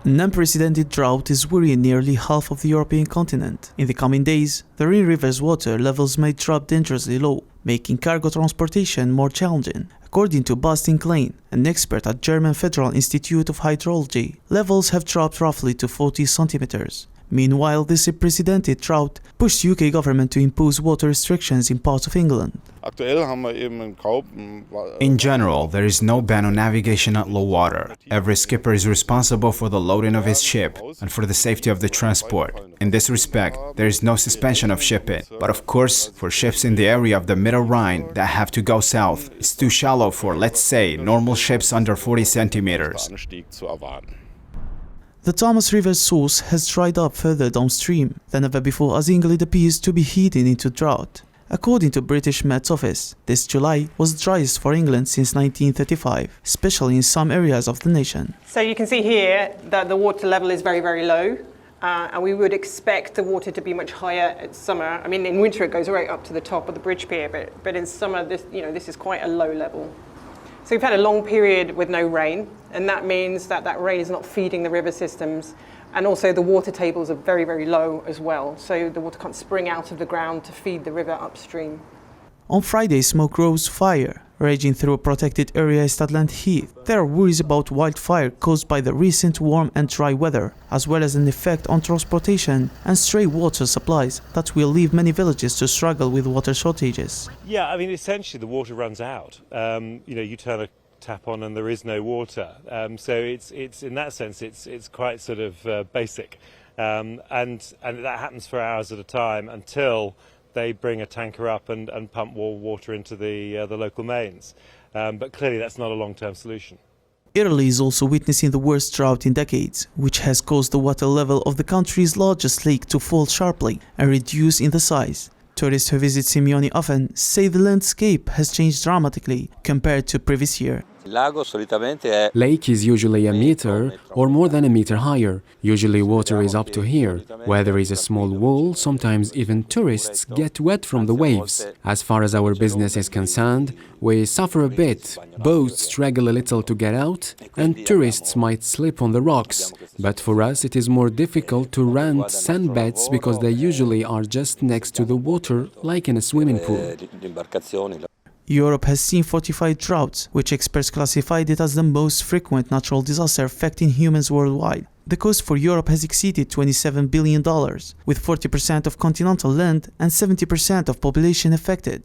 An unprecedented drought is worrying nearly half of the European continent. In the coming days, the Rhine River's water levels may drop dangerously low, making cargo transportation more challenging. According to Bastian Klein, an expert at German Federal Institute of Hydrology, levels have dropped roughly to 40 centimeters. Meanwhile, this unprecedented drought pushed UK government to impose water restrictions in parts of England. In general, there is no ban on navigation at low water. Every skipper is responsible for the loading of his ship and for the safety of the transport. In this respect, there is no suspension of shipping. But of course, for ships in the area of the Middle Rhine that have to go south, it's too shallow for, let's say, normal ships under 40 centimeters. The Thames River's source has dried up further downstream than ever before as England appears to be heading into drought. According to British Met's office, this July was driest for England since 1935, especially in some areas of the nation. So you can see here that the water level is very, very low, and we would expect the water to be much higher in summer. I mean, in winter it goes right up to the top of the bridge pier, but in summer this is quite a low level. So we've had a long period with no rain, and that means that rain is not feeding the river systems, and also the water tables are very, very low as well, so the water can't spring out of the ground to feed the river upstream. On Friday, smoke rose fire, raging through a protected area in Stadland Heath. There are worries about wildfire caused by the recent warm and dry weather, as well as an effect on transportation and stray water supplies that will leave many villages to struggle with water shortages. Yeah, I mean, essentially the water runs out. You turn a tap on and there is no water. So it's in that sense, it's quite sort of basic. And that happens for hours at a time until they bring a tanker up and pump more water into the local mains. But clearly that's not a long-term solution. Italy is also witnessing the worst drought in decades, which has caused the water level of the country's largest lake to fall sharply and reduce in the size. Tourists who visit Simeoni often say the landscape has changed dramatically compared to previous year. Lake is usually a meter or more than a meter higher. Usually water is up to here. Where there is a small wall, sometimes even tourists get wet from the waves. As far as our business is concerned, we suffer a bit. Boats struggle a little to get out, and tourists might slip on the rocks. But for us it is more difficult to rent sandbeds because they usually are just next to the water, like in a swimming pool. Europe has seen 45 droughts, which experts classified it as the most frequent natural disaster affecting humans worldwide. The cost for Europe has exceeded $27 billion, with 40% of continental land and 70% of population affected.